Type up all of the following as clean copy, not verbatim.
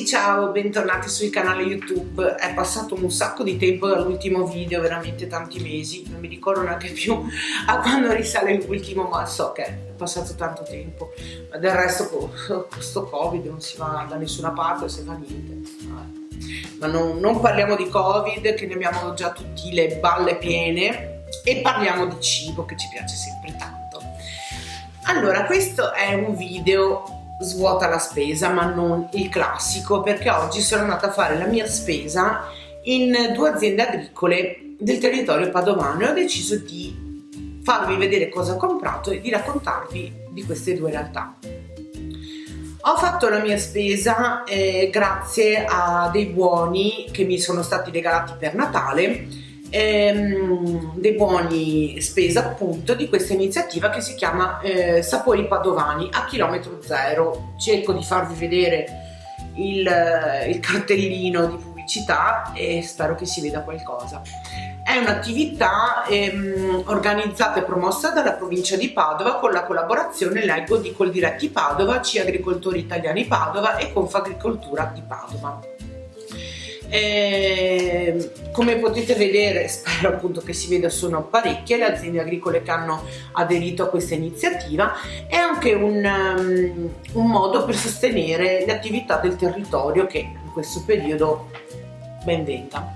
ciao, bentornati sul canale YouTube. È passato un sacco di tempo dall'ultimo video, veramente tanti mesi, non mi ricordo neanche più a quando risale l'ultimo, ma so che è passato tanto tempo. Ma del resto con questo Covid non si va da nessuna parte, non si fa niente. Ma non parliamo di Covid, che ne abbiamo già tutti le balle piene, e parliamo di cibo, che ci piace sempre tanto. Allora, questo è un video svuota la spesa, ma non il classico, perché oggi sono andata a fare la mia spesa in due aziende agricole del territorio padovano e ho deciso di farvi vedere cosa ho comprato e di raccontarvi di queste due realtà. Ho fatto la mia spesa grazie a dei buoni che mi sono stati regalati per Natale, dei buoni spesa appunto di questa iniziativa che si chiama Sapori Padovani a chilometro zero. Cerco di farvi vedere il cartellino di pubblicità e spero che si veda qualcosa. È un'attività organizzata e promossa dalla provincia di Padova con la collaborazione, leggo, di Coldiretti Padova, C Agricoltori Italiani Padova e Confagricoltura di Padova. Come potete vedere, spero appunto che si veda, sono parecchie le aziende agricole che hanno aderito a questa iniziativa. È anche un modo per sostenere le attività del territorio, che in questo periodo ben venga.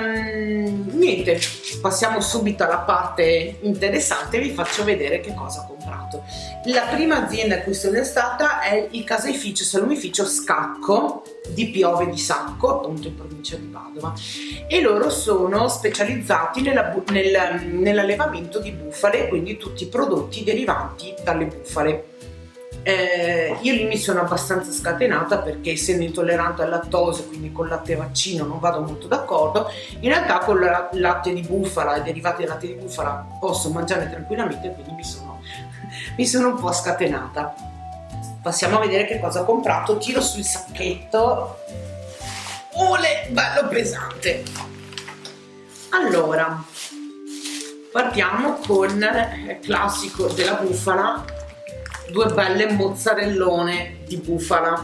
Niente, passiamo subito alla parte interessante e vi faccio vedere che cosa ho comprato. La prima azienda a cui sono stata è il caseificio salumificio Scacco di Piove di Sacco, appunto in provincia di Padova, e loro sono specializzati nell'allevamento di bufale, quindi tutti i prodotti derivanti dalle bufale. Io lì mi sono abbastanza scatenata perché, essendo intollerante al lattosio, quindi col latte vaccino non vado molto d'accordo. In realtà con il latte di bufala e derivati del latte di bufala posso mangiare tranquillamente, quindi mi sono un po' scatenata. Passiamo a vedere che cosa ho comprato. Tiro sul sacchetto. Ole, bello pesante. Allora, partiamo con il classico della bufala. Due belle mozzarellone di bufala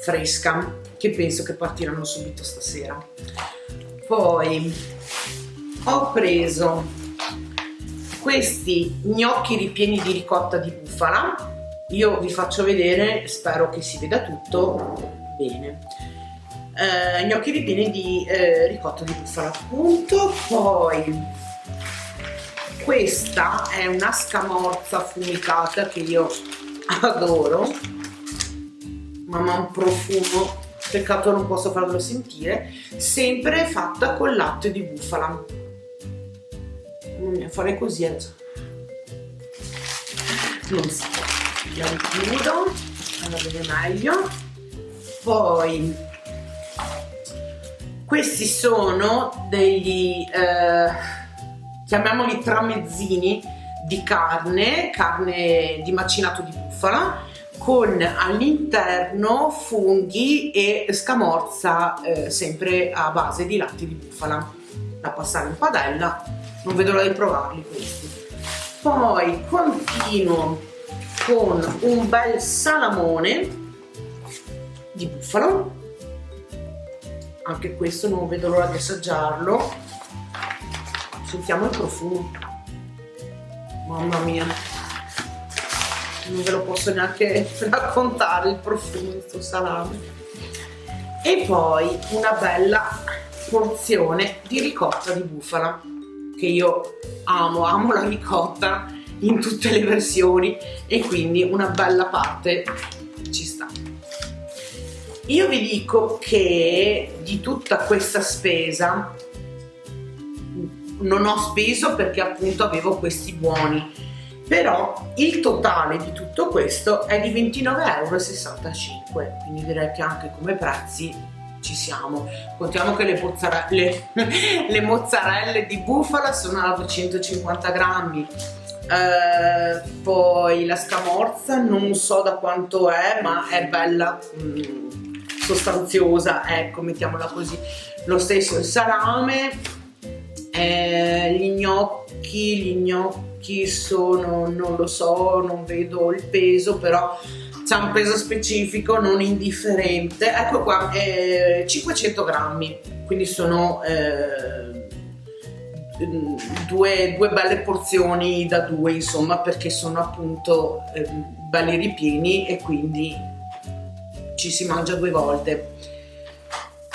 fresca che penso che partiranno subito stasera. Poi ho preso questi gnocchi ripieni di ricotta di bufala. Io vi faccio vedere, spero che si veda tutto bene. Gnocchi ripieni di ricotta di bufala appunto. Poi questa è una scamorza affumicata che io adoro, mamma, un profumo, peccato non posso farvelo sentire, sempre fatta con latte di bufala. Fare così adesso non si può, la richiudo, la vede meglio. Poi questi sono degli chiamiamoli tramezzini di carne di macinato di bufala, con all'interno funghi e scamorza sempre a base di latte di bufala, da passare in padella. Non vedo l'ora di provarli questi. Poi continuo con un bel salamone di bufalo, anche questo non vedo l'ora di assaggiarlo. Sentiamo il profumo, mamma mia, non ve lo posso neanche raccontare il profumo di questo salame. E poi una bella porzione di ricotta di bufala, che io amo la ricotta in tutte le versioni, e quindi una bella parte ci sta. Io vi dico che di tutta questa spesa non ho speso perché appunto avevo questi buoni, però il totale di tutto questo è di 29,65 €, quindi direi che anche come prezzi ci siamo. Contiamo che le mozzarelle di bufala sono a 250 grammi, poi la scamorza non so da quanto è, ma è bella sostanziosa, ecco, mettiamola così. Lo stesso il salame. Gli gnocchi sono, non lo so, non vedo il peso, però c'ha un peso specifico non indifferente. Ecco qua, 500 grammi, quindi sono due belle porzioni da due, insomma, perché sono appunto belli ripieni e quindi ci si mangia 2 volte.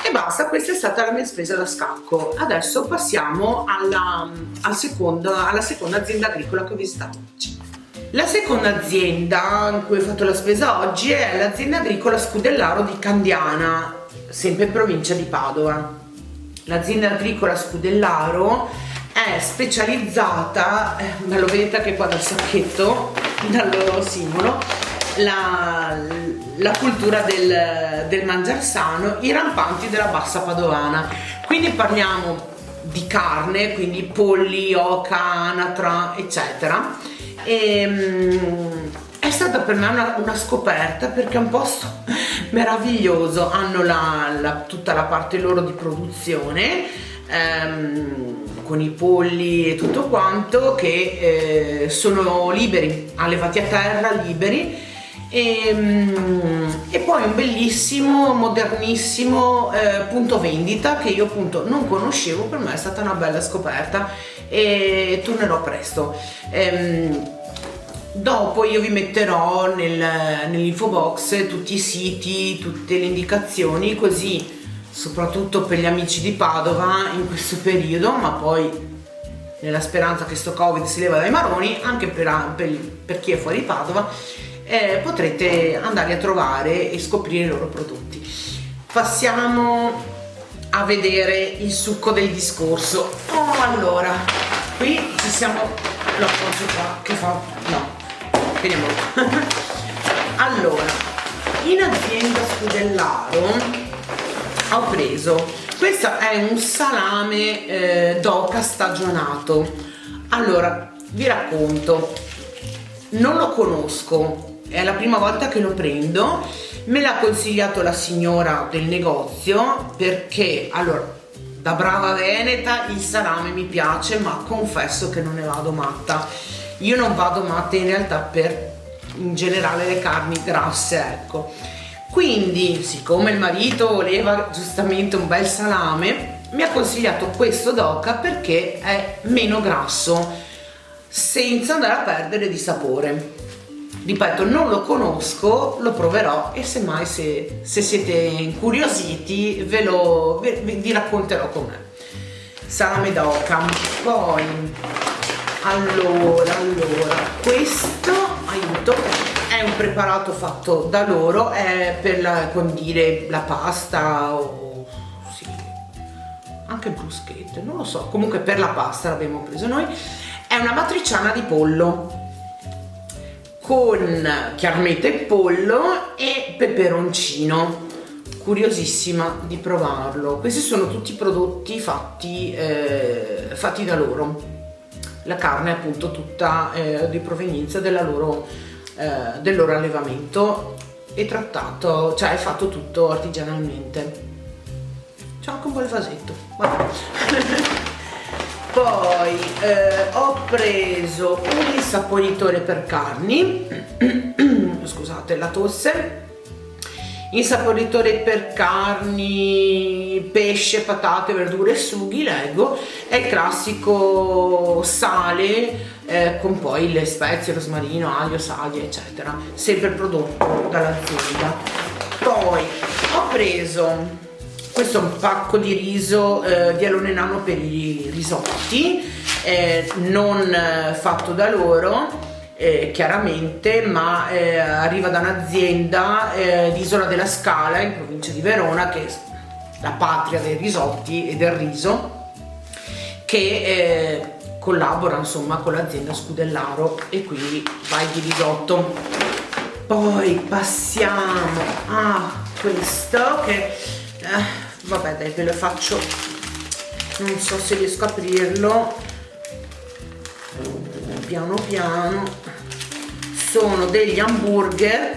E basta, questa è stata la mia spesa da scacco. Adesso passiamo alla seconda azienda agricola che ho visitato oggi. La seconda azienda in cui ho fatto la spesa oggi è l'azienda agricola Scudellaro di Candiana, sempre in provincia di Padova. L'azienda agricola Scudellaro è specializzata, ma lo vedete anche qua dal sacchetto, dal loro simbolo, la cultura del mangiar sano, i rampanti della bassa padovana. Quindi parliamo di carne, quindi polli, oca, anatra, eccetera. È stata per me una scoperta, perché è un posto meraviglioso. Hanno tutta la parte loro di produzione, con i polli e tutto quanto, che sono liberi, allevati a terra, liberi. E poi un bellissimo, modernissimo punto vendita che io appunto non conoscevo. Per me è stata una bella scoperta e tornerò presto. Dopo io vi metterò nell'info box tutti i siti, tutte le indicazioni, così soprattutto per gli amici di Padova in questo periodo, ma poi nella speranza che sto Covid si leva dai maroni, anche per chi è fuori Padova, potrete andare a trovare e scoprire i loro prodotti. Passiamo a vedere il succo del discorso. Allora, qui ci siamo, lo appoggio qua, che fa, no, vediamo. Allora, in azienda Scudellaro ho preso, questo è un salame d'oca stagionato. Allora, vi racconto, non lo conosco, è la prima volta che lo prendo, me l'ha consigliato la signora del negozio, perché allora, da brava veneta il salame mi piace, ma confesso che non ne vado matta. Io non vado matta in realtà per in generale le carni grasse, ecco. Quindi, siccome il marito voleva giustamente un bel salame, mi ha consigliato questo d'oca perché è meno grasso, senza andare a perdere di sapore. Ripeto, non lo conosco, lo proverò e semmai se siete incuriositi vi racconterò com'è. Salame d'oca. Poi allora, questo, aiuto, è un preparato fatto da loro, è per condire la pasta o sì, anche bruschette, non lo so, comunque per la pasta l'abbiamo preso noi. È una matriciana di pollo con chiaramente pollo e peperoncino. Curiosissima di provarlo. Questi sono tutti prodotti fatti da loro. La carne è appunto tutta di provenienza del loro allevamento e trattato, cioè è fatto tutto artigianalmente. C'è anche un bel vasetto. Vabbè. Poi ho preso un insaporitore per carni, scusate la tosse, insaporitore per carni, pesce, patate, verdure e sughi, leggo, è il classico sale con poi le spezie, rosmarino, aglio, salvia, eccetera, sempre prodotto dall'azienda. Poi ho preso, questo è un pacco di riso di alone nano per i risotti, non fatto da loro chiaramente, ma arriva da un'azienda di Isola della Scala in provincia di Verona, che è la patria dei risotti e del riso, che collabora insomma con l'azienda Scudellaro, e quindi vai di risotto. Poi passiamo a questo che vabbè dai, ve lo faccio, non so se riesco a aprirlo piano piano. Sono degli hamburger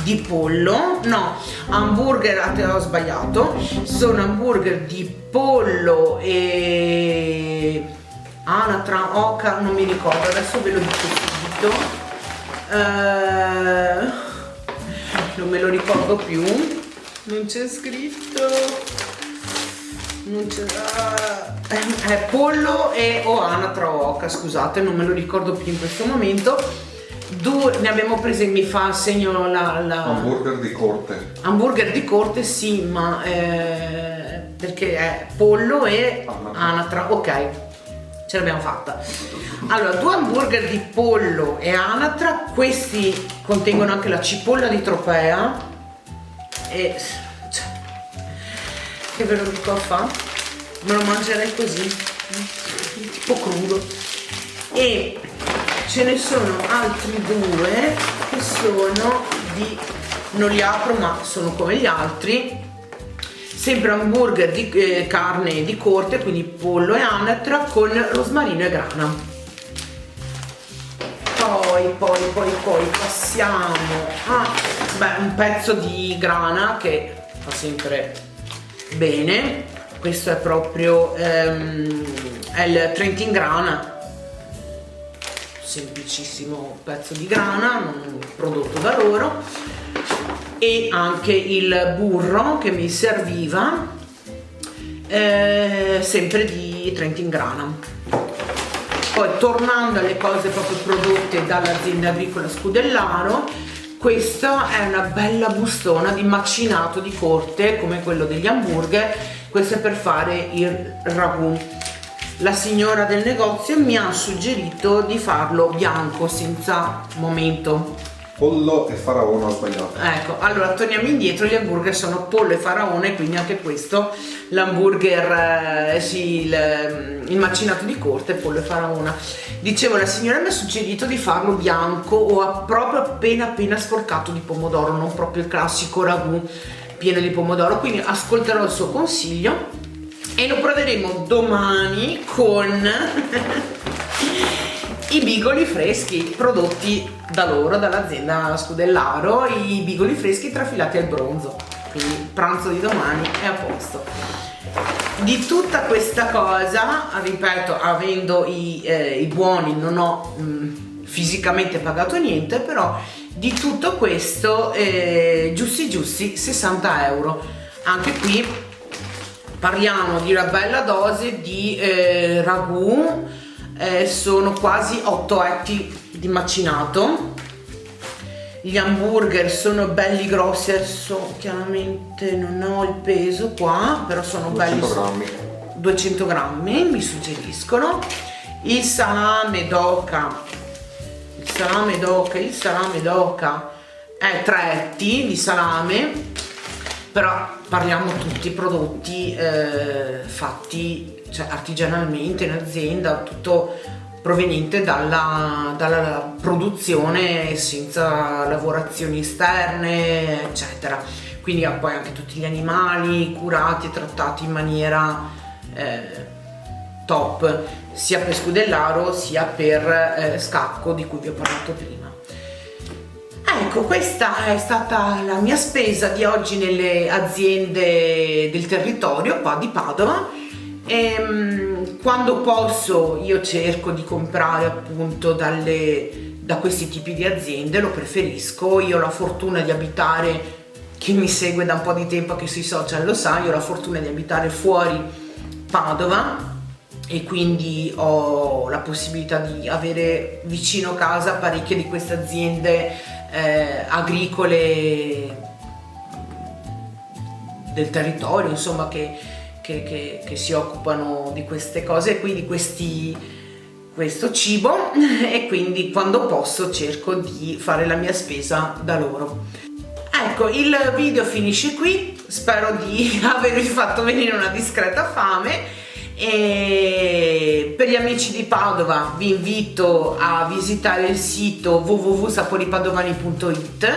di pollo, no, hamburger, ho sbagliato, sono hamburger di pollo e anatra, oca, non mi ricordo, adesso ve lo dico subito. non me lo ricordo più, non c'è scritto, non c'è, è pollo o anatra o oca, scusate, non me lo ricordo più in questo momento. Ne abbiamo prese, mi fa il segno la hamburger di corte. Hamburger di corte, sì, ma perché è pollo e anatra, ok, ce l'abbiamo fatta. Allora, 2 hamburger di pollo e anatra, questi contengono anche la cipolla di Tropea e cioè, che ve lo dico a fa? Me lo mangerei così, tipo crudo. E ce ne sono altri 2 che sono di, non li apro ma sono come gli altri, sempre hamburger di carne di corte, quindi pollo e anatra con rosmarino e grana. Poi passiamo a un pezzo di grana che fa sempre bene. Questo è proprio è il Trentin Grana, semplicissimo pezzo di grana prodotto da loro, e anche il burro che mi serviva sempre di Trentin Grana. Poi tornando alle cose proprio prodotte dall'azienda agricola Scudellaro, questa è una bella bustona di macinato di corte come quello degli hamburger. Questo è per fare il ragù. La signora del negozio mi ha suggerito di farlo bianco, senza momento. Pollo e faraone, ho sbagliato. Ecco, allora torniamo indietro, gli hamburger sono pollo e faraone, quindi anche questo, l'hamburger, sì, il macinato di corte, pollo e faraona. Dicevo, la signora mi ha suggerito di farlo bianco o proprio appena sporcato di pomodoro, non proprio il classico ragù pieno di pomodoro, quindi ascolterò il suo consiglio e lo proveremo domani con i bigoli freschi prodotti da loro, dall'azienda Scudellaro, i bigoli freschi trafilati al bronzo, quindi il pranzo di domani è a posto. Di tutta questa cosa, ripeto, avendo i buoni non ho fisicamente pagato niente, però di tutto questo giusti 60 euro. Anche qui parliamo di una bella dose di ragù, sono quasi 8 etti di macinato. Gli hamburger sono belli grossi, adesso chiaramente non ho il peso qua, però sono 200 belli, grammi. 200 grammi mi suggeriscono. Il salame d'oca è 3 etti di salame, però parliamo tutti prodotti fatti, cioè artigianalmente in azienda, tutto proveniente dalla produzione, senza lavorazioni esterne, eccetera. Quindi poi anche tutti gli animali curati e trattati in maniera top, sia per Scudellaro sia per Scacco, di cui vi ho parlato prima. Ecco, questa è stata la mia spesa di oggi nelle aziende del territorio qua di Padova. Quando posso io cerco di comprare appunto da questi tipi di aziende, lo preferisco. Io ho la fortuna di abitare, chi mi segue da un po' di tempo che sui social lo sa, io ho la fortuna di abitare fuori Padova e quindi ho la possibilità di avere vicino casa parecchie di queste aziende agricole del territorio, insomma, che si occupano di queste cose, quindi questo cibo, e quindi quando posso cerco di fare la mia spesa da loro. Ecco, il video finisce qui, spero di avervi fatto venire una discreta fame. E per gli amici di Padova vi invito a visitare il sito www.saporipadovani.it.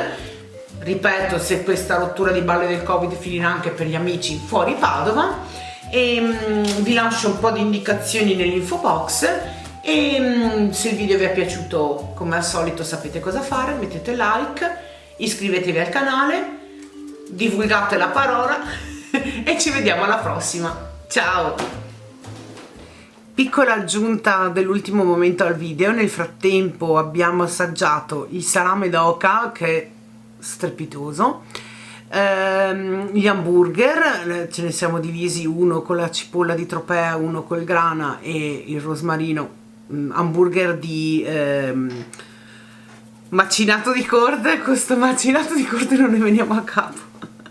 Ripeto, se questa rottura di balle del Covid finirà anche per gli amici fuori Padova, e vi lascio un po' di indicazioni nell'info box. E se il video vi è piaciuto, come al solito sapete cosa fare: mettete like, iscrivetevi al canale, divulgate la parola e ci vediamo alla prossima. Ciao! Piccola aggiunta dell'ultimo momento al video: nel frattempo abbiamo assaggiato il salame d'oca, che strepitoso. Gli hamburger ce ne siamo divisi, uno con la cipolla di Tropea, uno col grana e il rosmarino, hamburger di macinato di corde. Questo macinato di corde non ne veniamo a capo.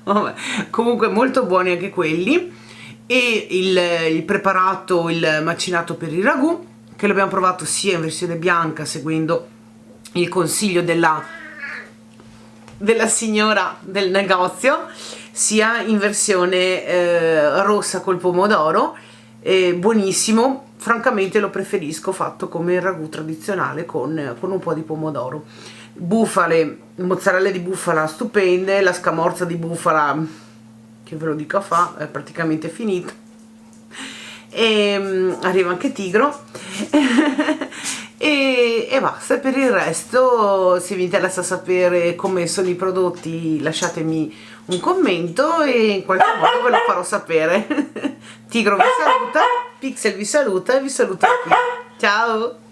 Vabbè, comunque molto buoni anche quelli. E il preparato, il macinato per il ragù, che l'abbiamo provato sia in versione bianca seguendo il consiglio della signora del negozio, sia in versione rossa col pomodoro. Buonissimo, francamente lo preferisco fatto come il ragù tradizionale con un po' di pomodoro. Bufale, mozzarella di bufala stupende, la scamorza di bufala, che ve lo dico a fa, è praticamente finita, e arriva anche Tigro. E basta. Per il resto, se vi interessa sapere come sono i prodotti, lasciatemi un commento e in qualche modo ve lo farò sapere. Tigro vi saluta, Pixel vi saluta e vi saluta qui. Ciao!